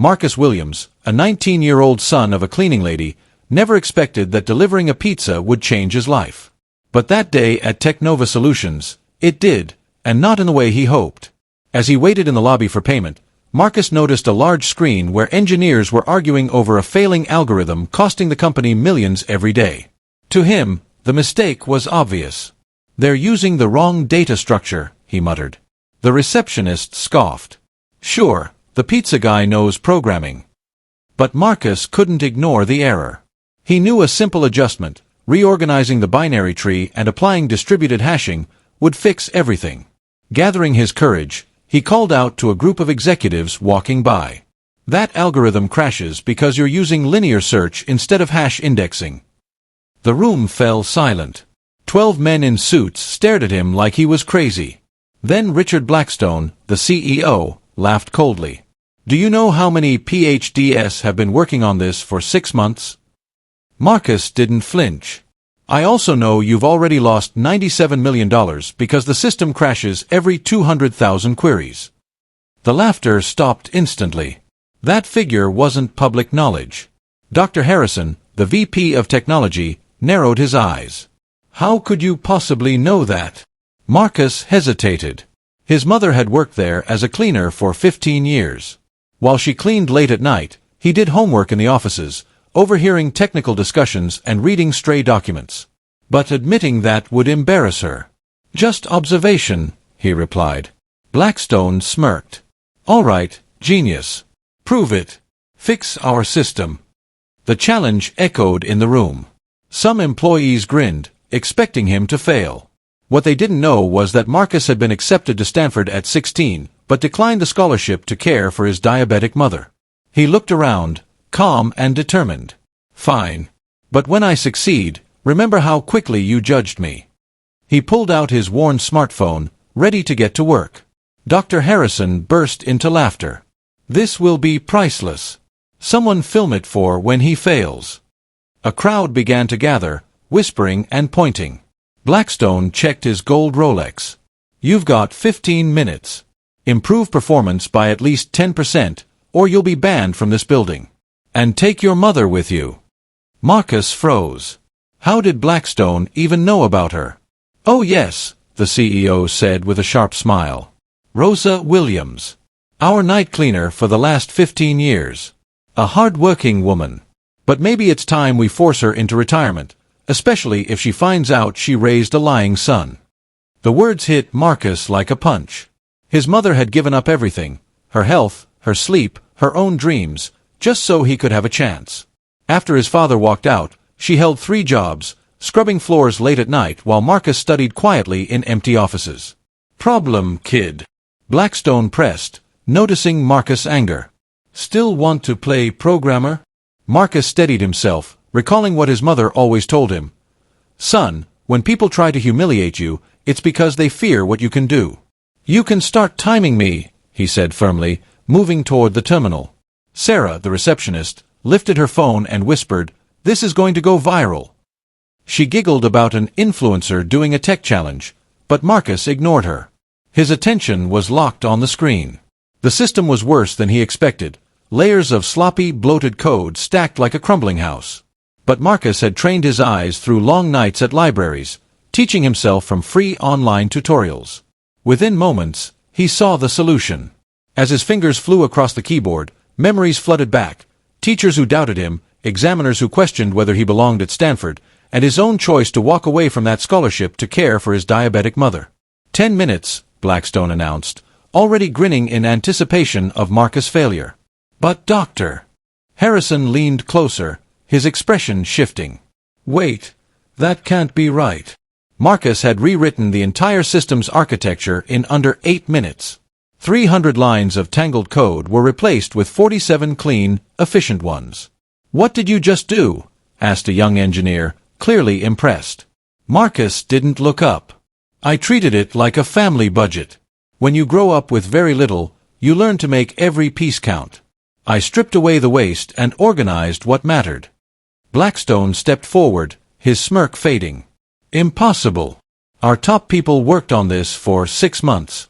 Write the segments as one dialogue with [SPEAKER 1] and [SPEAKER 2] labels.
[SPEAKER 1] Marcus Williams, a 19-year-old son of a cleaning lady, never expected that delivering a pizza would change his life. But that day at Technova Solutions, it did, and not in the way he hoped. As he waited in the lobby for payment, Marcus noticed a large screen where engineers were arguing over a failing algorithm costing the company millions every day. To him, the mistake was obvious. "They're using the wrong data structure," he muttered. The receptionist scoffed. "Sure, the pizza guy knows programming." But Marcus couldn't ignore the error. He knew a simple adjustment, reorganizing the binary tree and applying distributed hashing, would fix everything. Gathering his courage, he called out to a group of executives walking by. "That algorithm crashes because you're using linear search instead of hash indexing." The room fell silent. 12 men in suits stared at him like he was crazy. Then Richard Blackstone, the CEO, laughed coldly. "Do you know how many PhDs have been working on this for 6 months?" Marcus didn't flinch. "I also know you've already lost $97 million because the system crashes every 200,000 queries." The laughter stopped instantly. That figure wasn't public knowledge. Dr. Harrison, the VP of Technology, narrowed his eyes. "How could you possibly know that?" Marcus hesitated. His mother had worked there as a cleaner for 15 years. While she cleaned late at night, he did homework in the offices, overhearing technical discussions and reading stray documents. But admitting that would embarrass her. "Just observation," he replied. Blackstone smirked. "All right, genius. Prove it. Fix our system." The challenge echoed in the room. Some employees grinned, expecting him to fail. What they didn't know was that Marcus had been accepted to Stanford at 16, but declined the scholarship to care for his diabetic mother. He looked around, calm and determined. "Fine. But when I succeed, remember how quickly you judged me." He pulled out his worn smartphone, ready to get to work. Dr. Harrison burst into laughter. "This will be priceless. Someone film it for when he fails." A crowd began to gather, whispering and pointing. Blackstone checked his gold Rolex. "You've got 15 minutes. Improve performance by at least 10%, or you'll be banned from this building. And take your mother with you." Marcus froze. How did Blackstone even know about her? "Oh yes," the CEO said with a sharp smile. "Rosa Williams. Our night cleaner for the last 15 years. A hard-working woman. But maybe it's time we force her into retirement, especially if she finds out she raised a lying son." The words hit Marcus like a punch. His mother had given up everything, her health, her sleep, her own dreams, just so he could have a chance. After his father walked out, she held 3 jobs, scrubbing floors late at night while Marcus studied quietly in empty offices. "Problem, kid," Blackstone pressed, noticing Marcus' anger. "Still want to play programmer?" Marcus steadied himself, recalling what his mother always told him. "Son, when people try to humiliate you, it's because they fear what you can do." "You can start timing me," he said firmly, moving toward the terminal. Sarah, the receptionist, lifted her phone and whispered, "This is going to go viral." She giggled about an influencer doing a tech challenge, but Marcus ignored her. His attention was locked on the screen. The system was worse than he expected. Layers of sloppy, bloated code stacked like a crumbling house. But Marcus had trained his eyes through long nights at libraries, teaching himself from free online tutorials. Within moments, he saw the solution. As his fingers flew across the keyboard, memories flooded back, teachers who doubted him, examiners who questioned whether he belonged at Stanford, and his own choice to walk away from that scholarship to care for his diabetic mother. 10 minutes, Blackstone announced, already grinning in anticipation of Marcus' failure. "But Dr." Harrison leaned closer, his expression shifting. "Wait, that can't be right." Marcus had rewritten the entire system's architecture in under 8 minutes. 300 lines of tangled code were replaced with 47 clean, efficient ones. "What did you just do?" asked a young engineer, clearly impressed. Marcus didn't look up. "I treated it like a family budget. When you grow up with very little, you learn to make every piece count. I stripped away the waste and organized what mattered." Blackstone stepped forward, his smirk fading. "Impossible. Our top people worked on this for 6 months."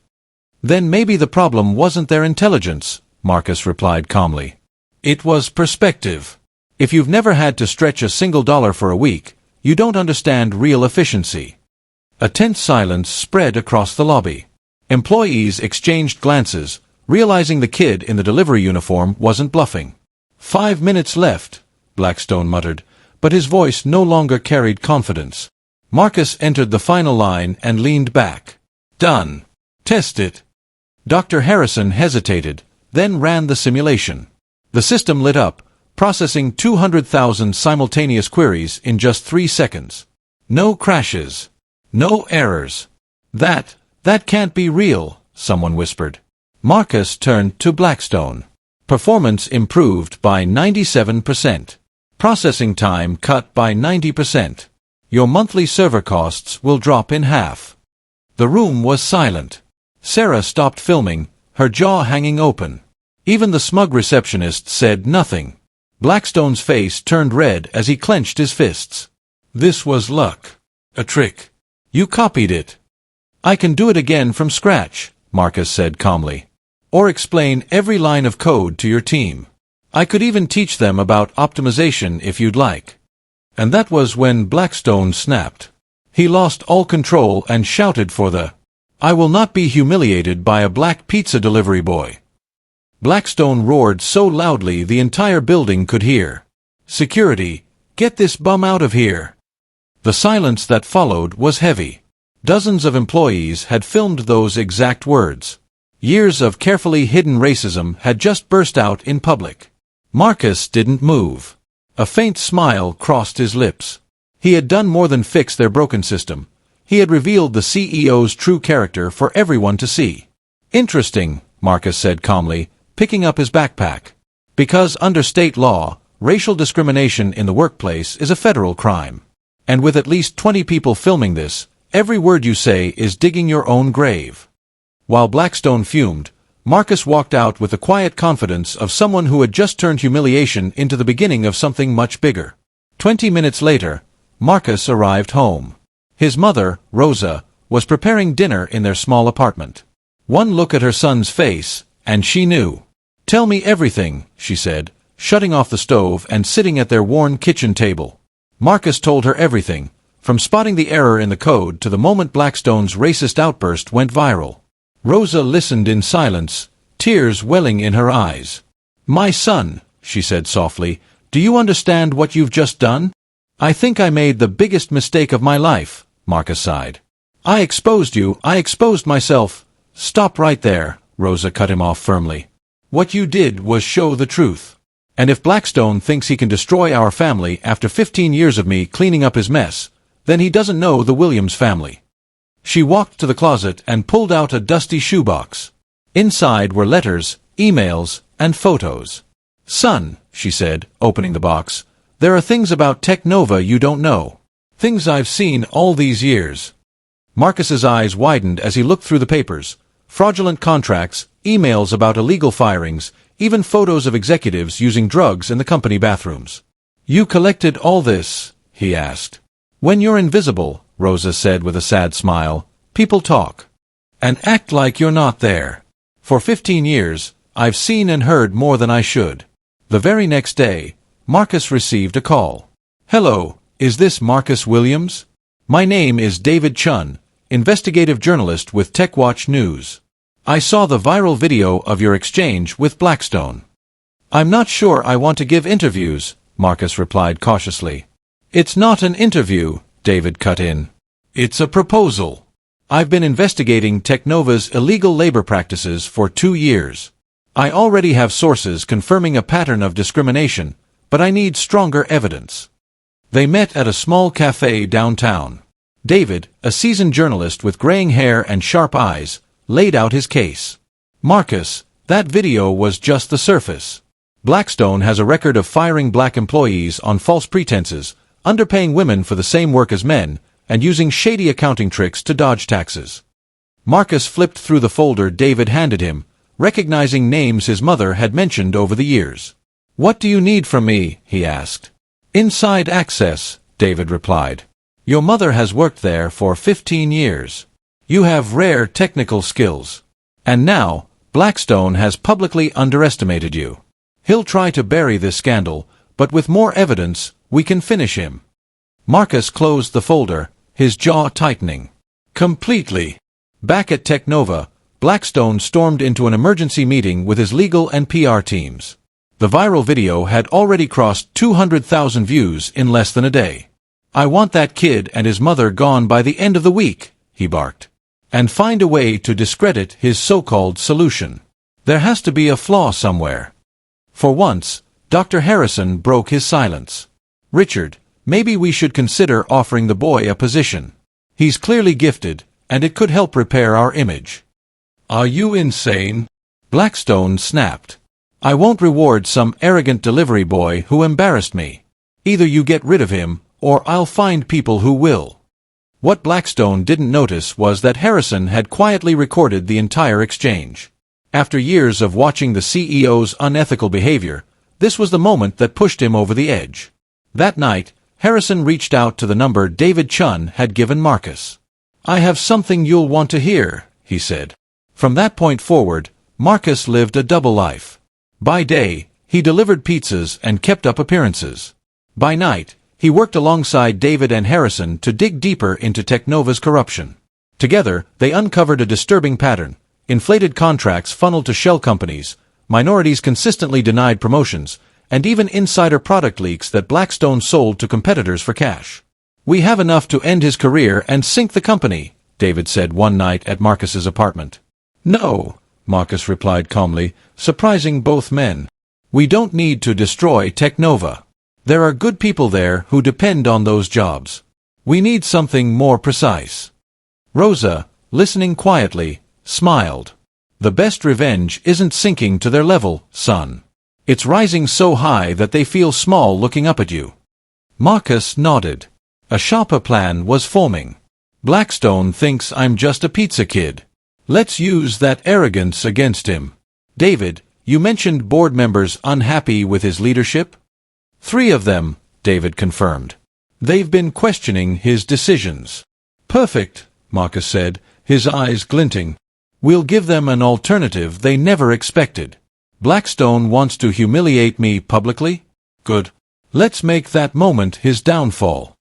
[SPEAKER 1] "Then maybe the problem wasn't their intelligence," Marcus replied calmly. It was perspective. If you've never had to stretch a single dollar for a week, you don't understand real efficiency. A tense silence spread across the lobby. Employees exchanged glances, realizing the kid in the delivery uniform wasn't bluffing. 5 minutes left, Blackstone muttered, but his voice no longer carried confidence. Marcus entered the final line and leaned back. Done. Test it. Dr. Harrison hesitated, then ran the simulation. The system lit up, processing 200,000 simultaneous queries in just 3 seconds. No crashes. No errors. That can't be real, someone whispered. Marcus turned to Blackstone. Performance improved by 97%. Processing time cut by 90%. Your monthly server costs will drop in half. The room was silent. Sarah stopped filming, her jaw hanging open. Even the smug receptionist said nothing. Blackstone's face turned red as he clenched his fists. This was luck. A trick. You copied it. I can do it again from scratch, Marcus said calmly. Or explain every line of code to your team. I could even teach them about optimization if you'd like. And that was when Blackstone snapped. He lost all control and shouted for the "I will not be humiliated by a black pizza delivery boy." Blackstone roared so loudly the entire building could hear. "Security, get this bum out of here!" The silence that followed was heavy. Dozens of employees had filmed those exact words. Years of carefully hidden racism had just burst out in public. Marcus didn't move. A faint smile crossed his lips. He had done more than fix their broken system. He had revealed the CEO's true character for everyone to see. "Interesting," Marcus said calmly, picking up his backpack. "Because under state law, racial discrimination in the workplace is a federal crime. And with at least 20 people filming this, every word you say is digging your own grave." While Blackstone fumed, Marcus walked out with the quiet confidence of someone who had just turned humiliation into the beginning of something much bigger. 20 minutes later, Marcus arrived home. His mother, Rosa, was preparing dinner in their small apartment. One look at her son's face, and she knew. "Tell me everything," she said, shutting off the stove and sitting at their worn kitchen table. Marcus told her everything, from spotting the error in the code to the moment Blackstone's racist outburst went viral. Rosa listened in silence, tears welling in her eyes. "My son," she said softly, "do you understand what you've just done?" "I think I made the biggest mistake of my life," Marcus sighed. "I exposed you, I exposed myself." "Stop right there," Rosa cut him off firmly. "What you did was show the truth. And if Blackstone thinks he can destroy our family after 15 years of me cleaning up his mess, then he doesn't know the Williams family." She walked to the closet and pulled out a dusty shoebox. Inside were letters, emails, and photos. "Son," she said, opening the box, "there are things about Technova you don't know. Things I've seen all these years." Marcus's eyes widened as he looked through the papers. Fraudulent contracts, emails about illegal firings, even photos of executives using drugs in the company bathrooms. "You collected all this?" he asked. "When you're invisible," Rosa said with a sad smile, "people talk. And act like you're not there. For 15 years, I've seen and heard more than I should." The very next day, Marcus received a call. "Hello, is this Marcus Williams? My name is David Chun, investigative journalist with TechWatch News. I saw the viral video of your exchange with Blackstone." "I'm not sure I want to give interviews," Marcus replied cautiously. "It's not an interview," David cut in. "It's a proposal. I've been investigating Technova's illegal labor practices for 2 years. I already have sources confirming a pattern of discrimination, but I need stronger evidence." They met at a small cafe downtown. David, a seasoned journalist with graying hair and sharp eyes, laid out his case. "Marcus, that video was just the surface. Blackstone has a record of firing black employees on false pretenses, underpaying women for the same work as men, and using shady accounting tricks to dodge taxes." Marcus flipped through the folder David handed him, recognizing names his mother had mentioned over the years. "What do you need from me?" he asked. "Inside access," David replied. "Your mother has worked there for 15 years. You have rare technical skills. And now, Blackstone has publicly underestimated you. He'll try to bury this scandal, but with more evidence, we can finish him. Marcus closed the folder, his jaw tightening. Completely. Back at Technova, Blackstone stormed into an emergency meeting with his legal and PR teams. The viral video had already crossed 200,000 views in less than a day. "I want that kid and his mother gone by the end of the week," he barked. "And find a way to discredit his so-called solution. There has to be a flaw somewhere." For once, Dr. Harrison broke his silence. "Richard, maybe we should consider offering the boy a position. He's clearly gifted, and it could help repair our image." "Are you insane?" Blackstone snapped. "I won't reward some arrogant delivery boy who embarrassed me. Either you get rid of him, or I'll find people who will." What Blackstone didn't notice was that Harrison had quietly recorded the entire exchange. After years of watching the CEO's unethical behavior, this was the moment that pushed him over the edge. That night, Harrison reached out to the number David Chun had given Marcus. "I have something you'll want to hear," he said. From that point forward, Marcus lived a double life. By day, he delivered pizzas and kept up appearances. By night, he worked alongside David and Harrison to dig deeper into Technova's corruption. Together, they uncovered a disturbing pattern: inflated contracts funneled to shell companies, minorities consistently denied promotions, and even insider product leaks that Blackstone sold to competitors for cash. "We have enough to end his career and sink the company," David said one night at Marcus's apartment. "No," Marcus replied calmly, surprising both men. "We don't need to destroy Technova. There are good people there who depend on those jobs. We need something more precise." Rosa, listening quietly, smiled. "The best revenge isn't sinking to their level, son. It's rising so high that they feel small looking up at you." Marcus nodded. A sharper plan was forming. "Blackstone thinks I'm just a pizza kid. Let's use that arrogance against him." "David, you mentioned board members unhappy with his leadership?" "3 of them," David confirmed. "They've been questioning his decisions." "Perfect," Marcus said, his eyes glinting. "We'll give them an alternative they never expected." "Blackstone wants to humiliate me publicly? Good. Let's make that moment his downfall."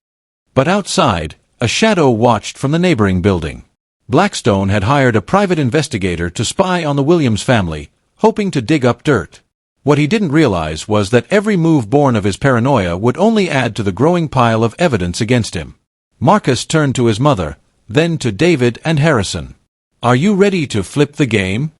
[SPEAKER 1] But outside, a shadow watched from the neighboring building. Blackstone had hired a private investigator to spy on the Williams family, hoping to dig up dirt. What he didn't realize was that every move born of his paranoia would only add to the growing pile of evidence against him. Marcus turned to his mother, then to David and Harrison. "Are you ready to flip the game?"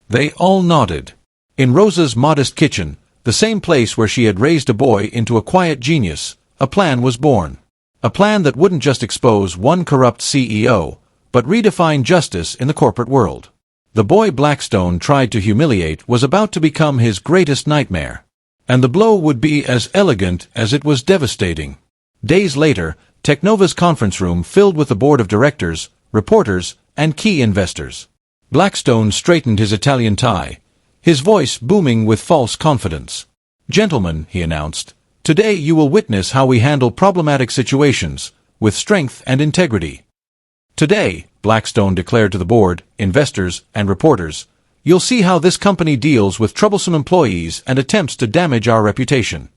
[SPEAKER 1] They all nodded. In Rosa's modest kitchen, the same place where she had raised a boy into a quiet genius, a plan was born. A plan that wouldn't just expose one corrupt CEO, but redefine justice in the corporate world. The boy Blackstone tried to humiliate was about to become his greatest nightmare. And the blow would be as elegant as it was devastating. Days later, Technova's conference room filled with the board of directors, reporters, and key investors. Blackstone straightened his Italian tie, his voice booming with false confidence. "Gentlemen," he announced, "today you will witness how we handle problematic situations, with strength and integrity. Today," Blackstone declared to the board, investors, and reporters, "you'll see how this company deals with troublesome employees and attempts to damage our reputation."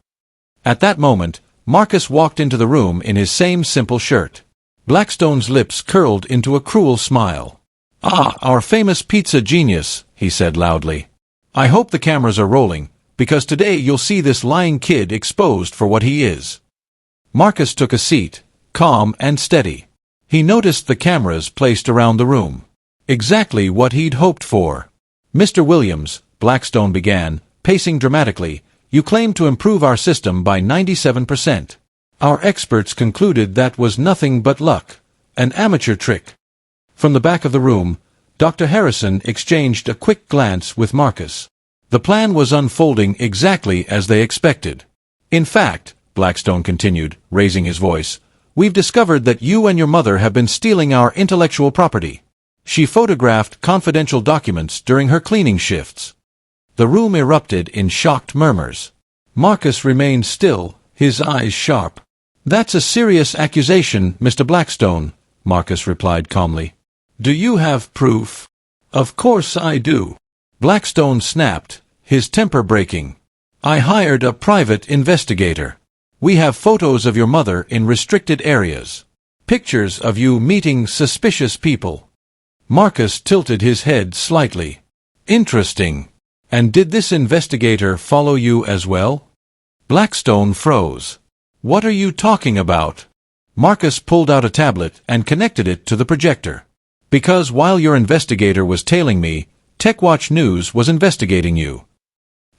[SPEAKER 1] At that moment, Marcus walked into the room in his same simple shirt. Blackstone's lips curled into a cruel smile. "Ah, our famous pizza genius," he said loudly. "I hope the cameras are rolling, because today you'll see this lying kid exposed for what he is." Marcus took a seat, calm and steady. He noticed the cameras placed around the room. Exactly what he'd hoped for. "Mr. Williams," Blackstone began, pacing dramatically, "you claimed to improve our system by 97%. Our experts concluded that was nothing but luck, an amateur trick." From the back of the room, Dr. Harrison exchanged a quick glance with Marcus. The plan was unfolding exactly as they expected. "In fact," Blackstone continued, raising his voice, "we've discovered that you and your mother have been stealing our intellectual property. She photographed confidential documents during her cleaning shifts." The room erupted in shocked murmurs. Marcus remained still, his eyes sharp. "That's a serious accusation, Mr. Blackstone," Marcus replied calmly. "Do you have proof?" "Of course I do." Blackstone snapped, his temper breaking. I hired a private investigator. We have photos of your mother in restricted areas. Pictures of you meeting suspicious people. Marcus tilted his head slightly. Interesting. And did this investigator follow you as well? Blackstone froze. What are you talking about? Marcus pulled out a tablet and connected it to the projector. Because while your investigator was tailing me, TechWatch News was investigating you.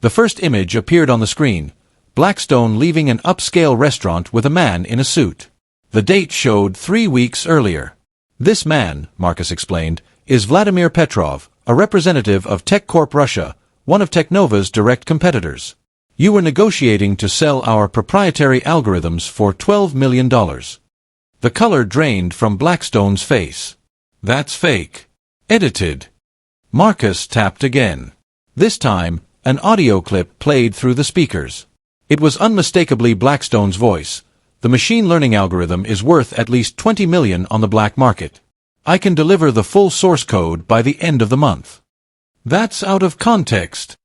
[SPEAKER 1] The first image appeared on the screen, Blackstone leaving an upscale restaurant with a man in a suit. The date showed 3 weeks earlier. This man, Marcus explained, is Vladimir Petrov, a representative of TechCorp Russia, one of Technova's direct competitors. You were negotiating to sell our proprietary algorithms for $12 million. The color drained from Blackstone's face. That's fake. Edited. Marcus tapped again. This time, an audio clip played through the speakers. It was unmistakably Blackstone's voice. The machine learning algorithm is worth at least $20 million on the black market. I can deliver the full source code by the end of the month. That's out of context.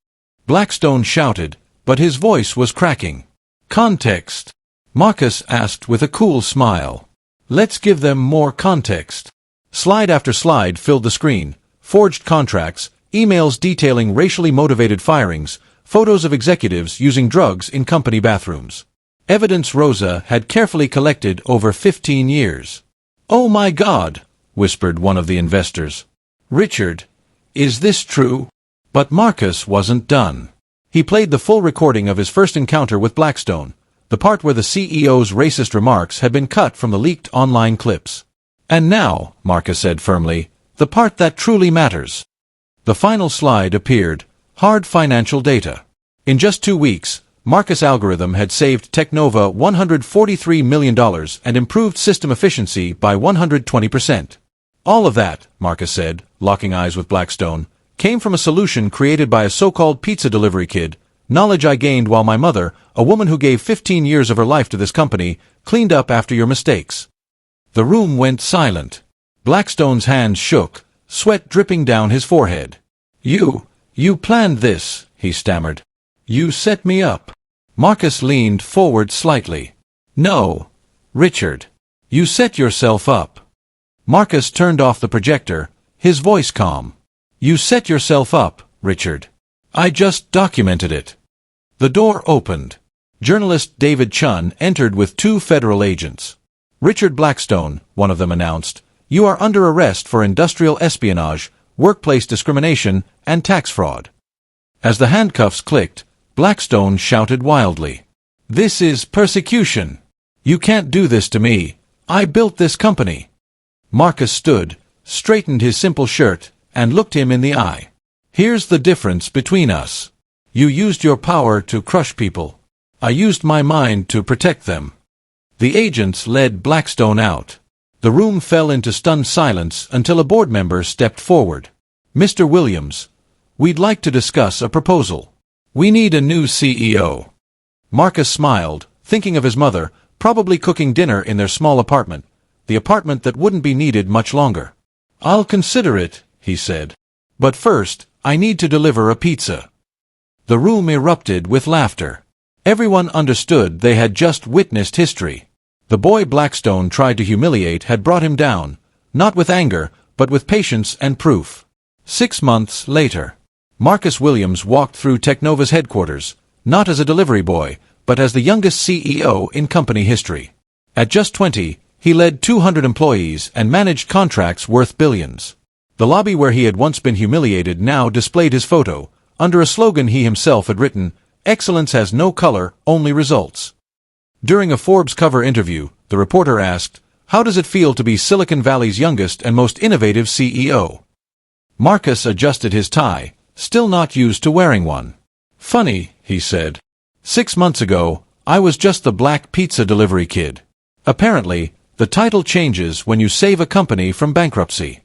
[SPEAKER 1] Blackstone shouted, but his voice was cracking. Context? Marcus asked with a cool smile. Let's give them more context. Slide after slide filled the screen. Forged contracts, emails detailing racially motivated firings, photos of executives using drugs in company bathrooms. Evidence Rosa had carefully collected over 15 years. "Oh my God," whispered one of the investors. "Richard, is this true?" But Marcus wasn't done. He played the full recording of his first encounter with Blackstone, the part where the CEO's racist remarks had been cut from the leaked online clips. "And now," Marcus said firmly, "the part that truly matters." The final slide appeared, hard financial data. In just 2 weeks, Marcus' algorithm had saved Technova $143 million and improved system efficiency by 120%. All of that, Marcus said, locking eyes with Blackstone, came from a solution created by a so-called pizza delivery kid, knowledge I gained while my mother, a woman who gave 15 years of her life to this company, cleaned up after your mistakes. The room went silent. Blackstone's hands shook, sweat dripping down his forehead. You planned this," he stammered. "You set me up." Marcus leaned forward slightly. "No, Richard. You set yourself up." Marcus turned off the projector, his voice calm. "You set yourself up, Richard. I just documented it." The door opened. Journalist David Chun entered with 2 federal agents. "Richard Blackstone," one of them announced, "you are under arrest for industrial espionage, workplace discrimination, and tax fraud." As the handcuffs clicked, Blackstone shouted wildly, "This is persecution! You can't do this to me! I built this company!" Marcus stood, straightened his simple shirt, and looked him in the eye. "Here's the difference between us. You used your power to crush people. I used my mind to protect them." The agents led Blackstone out. The room fell into stunned silence until a board member stepped forward. "Mr. Williams, we'd like to discuss a proposal. We need a new CEO." Marcus smiled, thinking of his mother, probably cooking dinner in their small apartment, the apartment that wouldn't be needed much longer. "I'll consider it," he said. "But first, I need to deliver a pizza." The room erupted with laughter. Everyone understood they had just witnessed history. The boy Blackstone tried to humiliate had brought him down, not with anger, but with patience and proof. 6 months later, Marcus Williams walked through Technova's headquarters, not as a delivery boy, but as the youngest CEO in company history. At just 20, he led 200 employees and managed contracts worth billions. The lobby where he had once been humiliated now displayed his photo, under a slogan he himself had written, "Excellence has no color, only results." During a Forbes cover interview, the reporter asked, "How does it feel to be Silicon Valley's youngest and most innovative CEO?" Marcus adjusted his tie, still not used to wearing one. "Funny," he said. 6 months ago, I was just the black pizza delivery kid. Apparently, the title changes when you save a company from bankruptcy."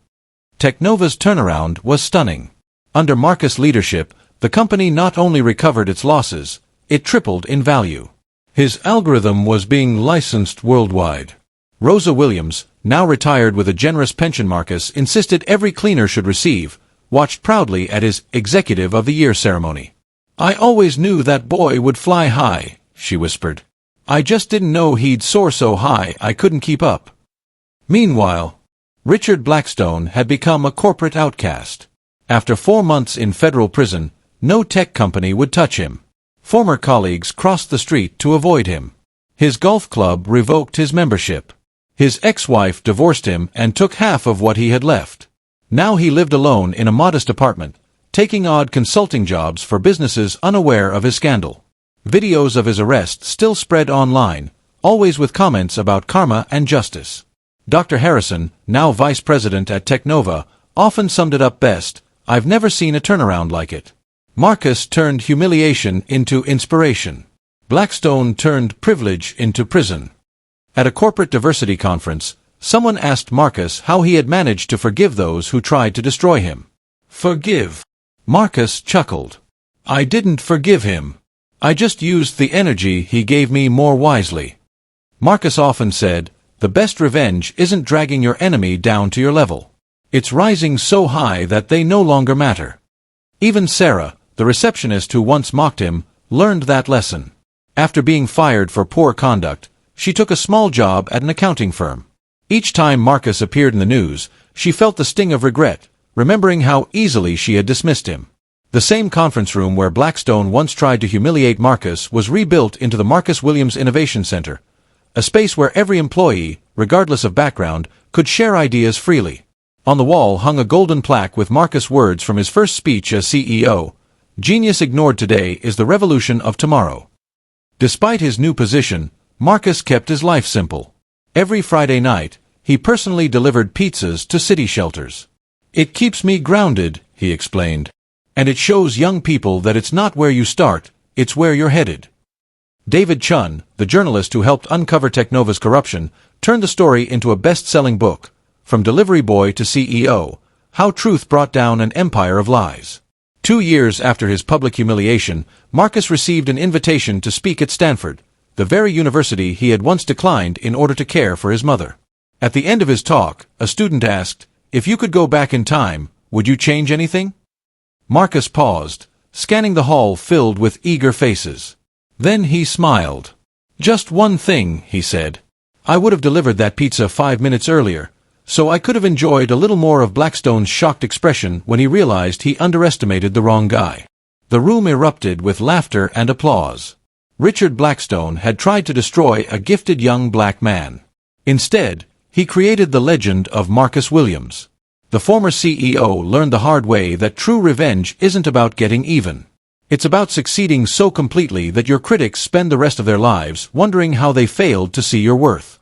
[SPEAKER 1] Technova's turnaround was stunning. Under Marcus' leadership, the company not only recovered its losses, it tripled in value. His algorithm was being licensed worldwide. Rosa Williams, now retired with a generous pension, Marcus insisted every cleaner should receive, watched proudly at his Executive of the Year ceremony. "I always knew that boy would fly high," she whispered. "I just didn't know he'd soar so high I couldn't keep up." Meanwhile, Richard Blackstone had become a corporate outcast. After 4 months in federal prison, no tech company would touch him. Former colleagues crossed the street to avoid him. His golf club revoked his membership. His ex-wife divorced him and took half of what he had left. Now he lived alone in a modest apartment, taking odd consulting jobs for businesses unaware of his scandal. Videos of his arrest still spread online, always with comments about karma and justice. Dr. Harrison, now vice president at Technova, often summed it up best: "I've never seen a turnaround like it." Marcus turned humiliation into inspiration. Blackstone turned privilege into prison. At a corporate diversity conference, someone asked Marcus how he had managed to forgive those who tried to destroy him. "Forgive?" Marcus chuckled. "I didn't forgive him. I just used the energy he gave me more wisely." Marcus often said, "The best revenge isn't dragging your enemy down to your level. It's rising so high that they no longer matter." Even Sarah, the receptionist who once mocked him, learned that lesson. After being fired for poor conduct, she took a small job at an accounting firm. Each time Marcus appeared in the news, she felt the sting of regret, remembering how easily she had dismissed him. The same conference room where Blackstone once tried to humiliate Marcus was rebuilt into the Marcus Williams Innovation Center, a space where every employee, regardless of background, could share ideas freely. On the wall hung a golden plaque with Marcus' words from his first speech as CEO: "Genius ignored today is the revolution of tomorrow." Despite his new position, Marcus kept his life simple. Every Friday night, he personally delivered pizzas to city shelters. "It keeps me grounded," he explained. "And it shows young people that it's not where you start, it's where you're headed." David Chun, the journalist who helped uncover Technova's corruption, turned the story into a best-selling book, From Delivery Boy to CEO: How Truth Brought Down an Empire of Lies. 2 years after his public humiliation, Marcus received an invitation to speak at Stanford, the very university he had once declined in order to care for his mother. At the end of his talk, a student asked, "If you could go back in time, would you change anything?" Marcus paused, scanning the hall filled with eager faces. Then he smiled. "Just one thing," he said. "I would have delivered that pizza 5 minutes earlier, so I could have enjoyed a little more of Blackstone's shocked expression when he realized he underestimated the wrong guy." The room erupted with laughter and applause. Richard Blackstone had tried to destroy a gifted young black man. Instead, he created the legend of Marcus Williams. The former CEO learned the hard way that true revenge isn't about getting even. It's about succeeding so completely that your critics spend the rest of their lives wondering how they failed to see your worth.